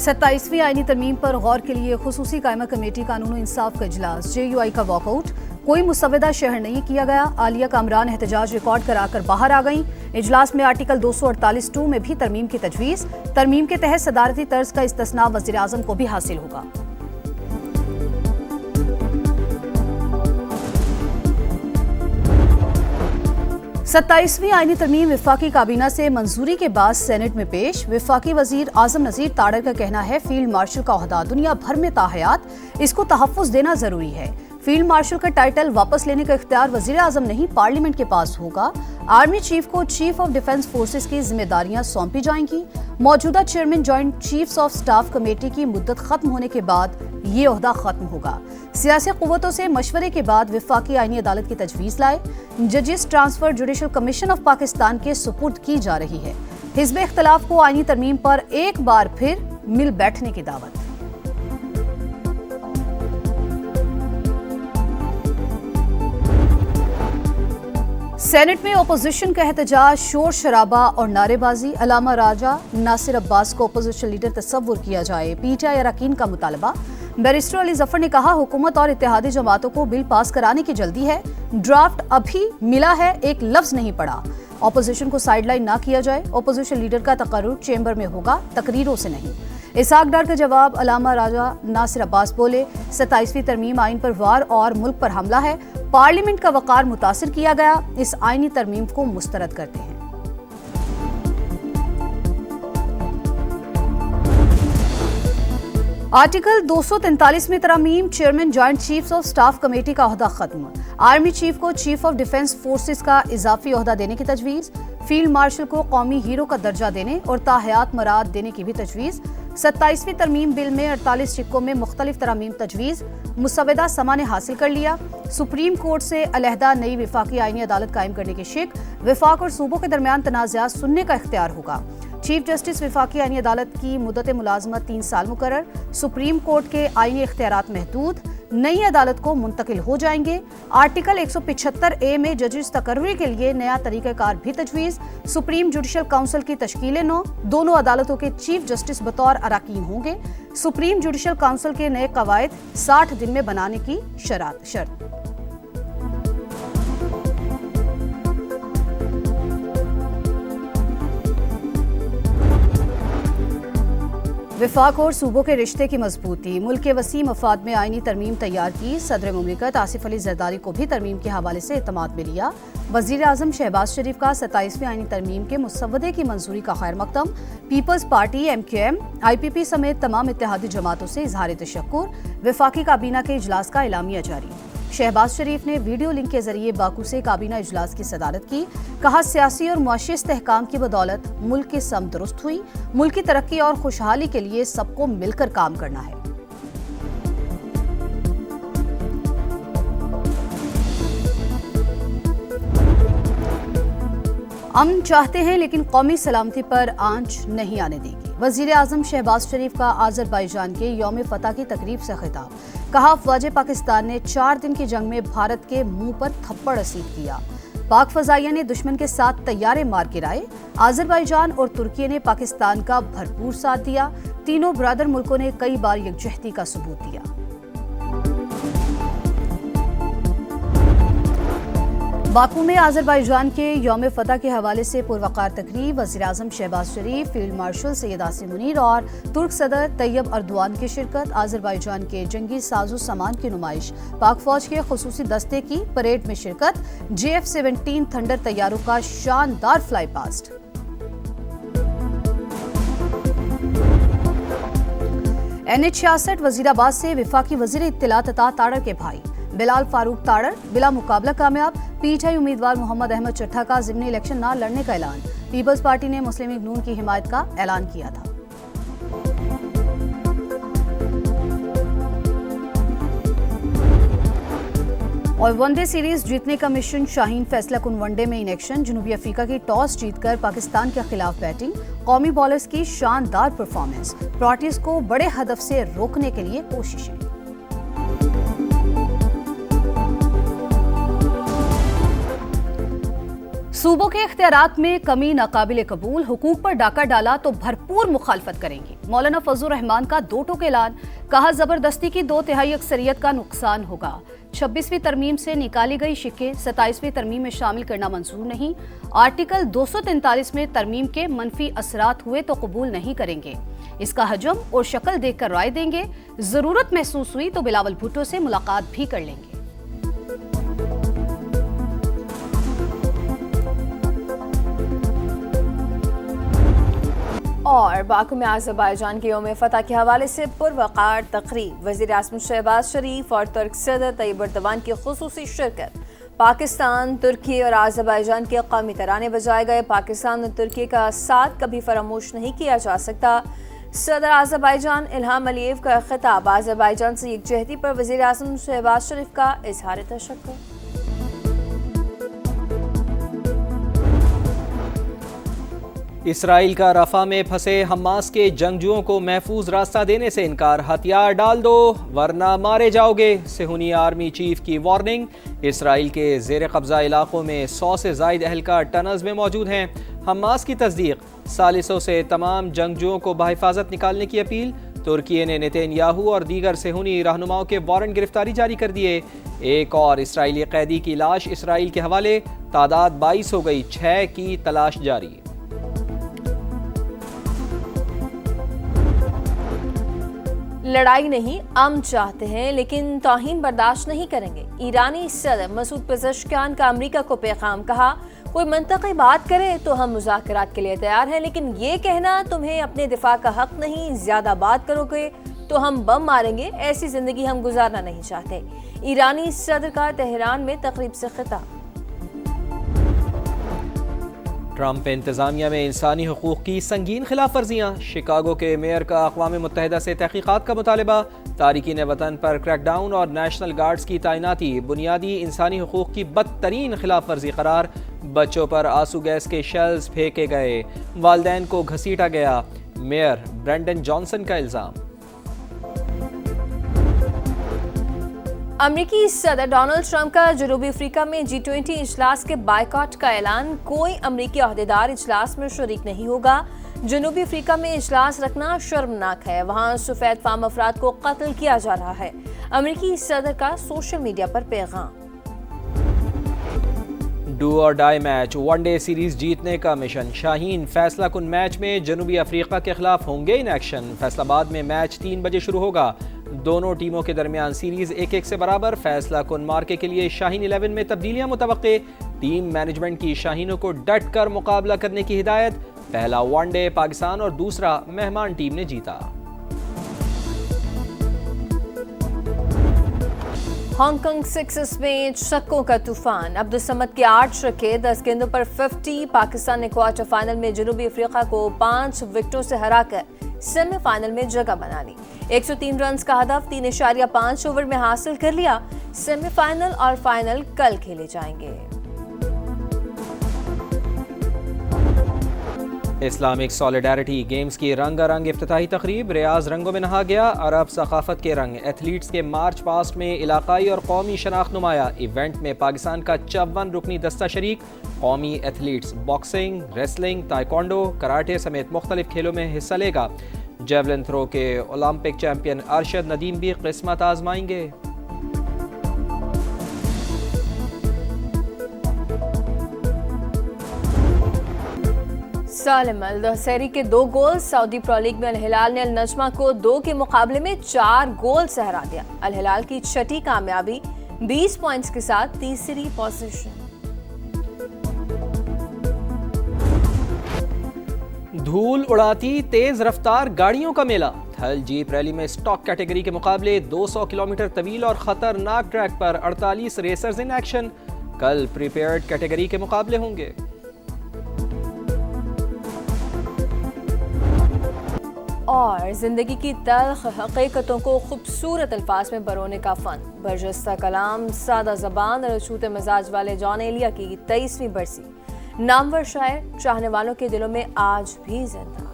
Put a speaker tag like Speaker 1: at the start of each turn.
Speaker 1: 27वीं आईनी तरमीम पर गौर के लिए खुसूसी कायमा कमेटी कानून इंसाफ का इजलास, JUI का वॉकआउट, कोई मुसव्वदा शहर नहीं किया गया। आलिया कामरान एहतजाज रिकॉर्ड कराकर बाहर आ गईं। इजलास में आर्टिकल 248(2) में भी तरमीम की तजवीज़। तरमीम के तहत सदारती तर्ज का इस्तिस्ना वज़ीर आज़म को भी हासिल होगा। सत्ताईसवीं आईनी तरमीम विफाकी काबीना से मंजूरी के बाद सेनेट में पेश। विफाकी वजीर आजम नजीर ताड़र का कहना है, फील्ड मार्शल का ओहदा दुनिया भर में ताहयात, इसको तहफ़्फ़ुज़ देना जरूरी है। फील्ड मार्शल का टाइटल वापस लेने का इख्तियार वजीर आजम नहीं, पार्लियामेंट के पास होगा। आर्मी चीफ को चीफ ऑफ डिफेंस फोर्सेस की जिम्मेदारियां सौंपी जाएंगी। मौजूदा chairman joint chiefs of staff committee की मुद्दत खत्म होने के बाद ये ओहदा खत्म होगा। सियासी कुव्वतों से मशवरे के बाद विफाकी आईनी अदालत की तजवीज़ लाए। जजेस transfer judicial commission of Pakistan के सुपुर्द की जा रही है। हिज़्ब इख्तिलाफ को आईनी तरमीम पर एक बार फिर मिल बैठने की दावत। सेनेट में ओपोजिशन का एहतजाज, शोर शराबा और नारेबाजी। अलामा राजा नासिर अब्बास को ओपोजिशन लीडर तस्वुर किया जाए, PTI अरकान का मुतालबा। बैरिस्टर अली जफर ने कहा, हुकूमत और इत्तेहादी जमातों को बिल पास कराने की जल्दी है, ड्राफ्ट अभी मिला है, एक लफ्ज नहीं पड़ा। ओपोजिशन को साइडलाइन ना किया जाए, ओपोजिशन लीडर का तकर्रुर चेंबर में होगा, तकरीरों से नहीं। इसहाक डार का जवाब, अलामा राजा नासिर अब्बास बोले, 27वीं तरमीम आइन पर वार और मुल्क पर हमला है, पार्लियामेंट का वकार मुतासिर किया गया, इस आईनी तरमीम को मुस्तरद करते हैं। आर्टिकल 243 में तरमीम, chairman joint chiefs of staff committee का ओहदा खत्म। आर्मी चीफ को चीफ ऑफ डिफेंस फोर्सेस का इजाफी ओहदा देने की तजवीज़। फील्ड मार्शल को कौमी हीरो का दर्जा देने और ताहयात मराद देने की भी तजवीज़। 27वीं तरमीम बिल में 48 शिक्कों में मुख्तलिफ तरमीम तजवीज़। मुसव्वदा समा ने हासिल कर लिया। सुप्रीम कोर्ट से अलहदा नई विफाकी आईनी अदालत कायम करने की शिक। विफाक और सूबों के दरमियान तनाज़ात सुनने का इख्तियार होगा। चीफ जस्टिस विफाकी आईनी अदालत की मुद्दत मुलाजमत 3 साल मुकर्रर। सुप्रीम कोर्ट के आईनी इख्तियारात महदूद, नई अदालत को मुंतकिल हो जाएंगे। आर्टिकल 175A में जजेस तकर्री के लिए नया तरीक़ाकार भी तजवीज़। सुप्रीम जुडिशल काउंसिल की तश्कील 9, दोनों अदालतों के चीफ जस्टिस बतौर अराकीन होंगे। सुप्रीम जुडिशल काउंसिल के नए कवायद 60 दिन में बनाने की शर्त। विफाक और सूबों के रिश्ते की मजबूती, मुल्क के वसी मफाद में आईनी तरमीम तैयार की। सदर मुमलिकत आसिफ अली जरदारी को भी तरमीम के हवाले से इत्तमाद में लिया। वज़ीर आज़म शहबाज शरीफ का 27वीं आईनी तरमीम के मुसव्वदे की मंजूरी का खैर मकदम। पीपल्स पार्टी, MQM, IPP समेत तमाम इत्तेहादी जमातों से इजहार तशक्कुर। विफाकी काबीना के इजलास का एलामिया जारी। शहबाज शरीफ ने वीडियो लिंक के जरिए बाकू से काबीना इजलास की सदारत की। कहा, सियासी और मुआशी इस्तेहकाम की बदौलत मुल्क की सम दुरुस्त हुई। मुल्क की तरक्की और खुशहाली के लिए सबको मिलकर काम करना है। अमन चाहते हैं लेकिन कौमी सलामती पर आंच नहीं आने देगी। वज़ीर आज़म शहबाज शरीफ का आज़रबाईजान के यौम फतह की तकरीब से खिताब। कहा, अफ़वाज पाकिस्तान ने 4 दिन की जंग में भारत के मुंह पर थप्पड़ रसीद किया। पाक फ़ज़ाइया ने दुश्मन के साथ तैयारे मार गिराए। आज़रबाईजान और तुर्की ने पाकिस्तान का भरपूर साथ दिया। तीनों ब्रादर मुल्कों ने कई बार यकजहती का सबूत दिया। बाकू में आज़रबाईजान के यौम फतह के हवाले से पुरवकार तकरीब। वज़ीर आज़म शहबाज शरीफ, फील्ड मार्शल सैयद आसिम मुनीर और तुर्क सदर तैयब अर्दवान की शिरकत। आज़रबाईजान के जंगी साजो सामान की नुमाइश। पाक फौज के खुसूसी दस्ते की परेड में शिरकत। JF-17 थंडर तैयारों का शानदार फ्लाई पास्ट। NH-66 वज़ीराबाद से विफाकी वज़ीर इत्तिलात अता ताड़र के भाई बिलाल फारूक ताड़र बिला मुकाबला कामयाब। PTI उम्मीदवार मोहम्मद अहमद चट्ठा का ज़िमनी इलेक्शन न लड़ने का ऐलान। पीपल्स पार्टी ने मुस्लिम लीग नून की हिमायत का ऐलान किया था। और वनडे सीरीज जीतने का मिशन, शाहीन फैसला कुन वनडे में इन एक्शन। जनूबी अफ्रीका की टॉस जीतकर पाकिस्तान के खिलाफ बैटिंग। कौमी बॉलर्स की शानदार परफॉर्मेंस। प्रोटीज को बड़े हदफ से रोकने के लिए कोशिशें। सूबों के इख्तियारात में कमी नाकाबिले कबूल, हुकूक पर डाका डाला तो भरपूर मुखालफत करेंगे। मौलाना फजलुर रहमान का 2 टोक ऐलान, कहा जबरदस्ती की 2/3 अक्सरियत का नुकसान होगा। 26वीं तरमीम से निकाली गई शिकें 27वीं तरमीम में शामिल करना मंजूर नहीं। आर्टिकल 243 में तरमीम के मनफी असरात हुए तो कबूल नहीं करेंगे। इसका हजम और शक्ल देखकर राय देंगे। जरूरत महसूस हुई तो बिलावल भुट्टो से मुलाकात भी कर लेंगे।
Speaker 2: और बाकू में अज़रबैजान के यौम फतह के हवाले से पुरवकार तकरीब, वज़ीर आज़म शहबाज शरीफ और तुर्क सदर तैयब एर्दोगान की खुसूसी शिरकत। पाकिस्तान, तुर्की और अज़रबैजान के कौमी तराने बजाए गए। पाकिस्तान और तुर्की का साथ कभी फरामोश नहीं किया जा सकता। सदर अज़रबैजान इल्हाम अलीयेव का खिताब, अज़रबैजान से यकजहती पर वज़ीर आज़म शहबाज शरीफ का इजहार तशक्कुर।
Speaker 3: इसराइल का रफा में फंसे हमास के जंगजुओं को महफूज रास्ता देने से इनकार, हथियार डाल दो वरना मारे जाओगे, सेहूनी आर्मी चीफ की वार्निंग। इसराइल के जेर कब्जा इलाकों में 100 से ज़ायद अहलकार टनल्स में मौजूद हैं। हमास की तस्दीक, सालिसों से तमाम जंगजुओं को बहिफाजत निकालने की अपील। तुर्की ने नेतन्याहू और दीगर सेहूनी रहनुमाओं के वारंट गिरफ्तारी जारी कर दिए। एक और इसराइली कैदी की लाश इसराइल के हवाले, तादाद 22 हो गई, 6 की तलाश जारी।
Speaker 2: लड़ाई नहीं, अमन चाहते हैं लेकिन तौहीन बर्दाश्त नहीं करेंगे। ईरानी सदर मसूद पेज़ेश्कियान का अमेरिका को पैगाम, कहा कोई मंतकी बात करे तो हम मुज़ाकरात के लिए तैयार हैं, लेकिन ये कहना तुम्हें अपने दिफा का हक नहीं, ज्यादा बात करोगे तो हम बम मारेंगे, ऐसी जिंदगी हम गुजारना नहीं चाहते। ईरानी सदर का तेहरान में तकरीब से खिताब।
Speaker 3: ट्रंप इंतजामिया में इंसानी हुकूक की संगीन खिलाफ वर्जियाँ, शिकागो के मेयर का अक़वाम मुत्तहिदा से तहकीकात का मुतालबा। तारिकीन वतन पर क्रैकडाउन और नेशनल गार्ड्स की तैनाती बुनियादी इंसानी हुकूक की बदतरीन खिलाफ वर्जी करार। बच्चों पर आंसू गैस के शेल्स फेंके गए, वालिदैन को घसीटा गया, मेयर ब्रेंडन जॉनसन का इल्जाम।
Speaker 2: अमेरिकी सदर डोनाल्ड ट्रंप का जनूबी अफ्रीका में G20 इजलास के बायकॉट का ऐलान, कोई अमेरिकी अहदेदार इजलास में शरीक नहीं होगा। जनूबी अफ्रीका में इजलास रखना शर्मनाक है, वहाँ सफेद फाम अफराद को कत्ल किया जा रहा है। अमेरिकी सदर का सोशल मीडिया पर पैगाम।
Speaker 3: डू और डाई मैच, वनडे सीरीज जीतने का मिशन। शाहीन फैसला कुन मैच में जनूबी अफ्रीका के खिलाफ होंगे इन एक्शन। फैसलाबाद में मैच 3 बजे शुरू होगा। दोनों टीमों के दरमियान सीरीज 1-1 से बराबर। फैसला कुन मार्के के लिए शाहीन 11 में तब्दीलियां मुतवक्के। टीम मैनेजमेंट की शाहीनों को डट कर मुकाबला करने की हिदायत। पहला वनडे पाकिस्तान और दूसरा मेहमान टीम ने जीता।
Speaker 2: हांगकांग सिक्सर्स में छक्कों का तूफान, अब्दुल समद के 8 छक्के, 10 गेंदों पर 50। पाकिस्तान ने क्वार्टर फाइनल में जनूबी अफ्रीका को 5 विकेटों से हराकर सेमीफाइनल में जगह बना ली। 103 रन का हदफ 3.5 ओवर में हासिल कर लिया। सेमीफाइनल और फाइनल कल खेले जाएंगे।
Speaker 3: इस्लामिक सॉलिडारिटी गेम्स की रंगारंग इफ्तिताही तकरीब, रियाज रंगों में नहा गया। अरब सकाफत के रंग, एथलीट्स के मार्च पास्ट में इलाकाई और कौमी शनाख्त नुमाया। इवेंट में पाकिस्तान का 54 रुकनी दस्ता शरीक। कौमी athletes boxing, wrestling, taekwondo, karate समेत मुख्तलिफ खेलों में हिस्सा लेगा। जेवलिन थ्रो के ओलंपिक चैंपियन अरशद नदीम भी किस्मत आजमाएंगे।
Speaker 2: सालिम अल दहसेरी के 2 गोल। सऊदी प्रो लीग में अल हिलाल ने अल नजमा को 2 के मुकाबले में 4 गोल से हरा दिया। अल हिलाल की छठी कामयाबी, 20 पॉइंट्स के साथ तीसरी पोजीशन।
Speaker 3: धूल उड़ाती तेज रफ्तार गाड़ियों का मेला। थल जीप रैली में स्टॉक कैटेगरी के मुकाबले 200 किलोमीटर तवील और खतरनाक ट्रैक पर 48 रेसर्स इन एक्शन। कल प्रीपेयर्ड कैटेगरी के मुकाबले होंगे।
Speaker 2: और जिंदगी की तल्ख हकीकतों को खूबसूरत अल्फाज में बरोने का फन, बरजस्ता कलाम, सादा ज़बान और अछूते मिजाज वाले जॉन एलिया की 23वीं बरसी। नामवर शायर चाहने वालों के दिलों में आज भी जिंदा।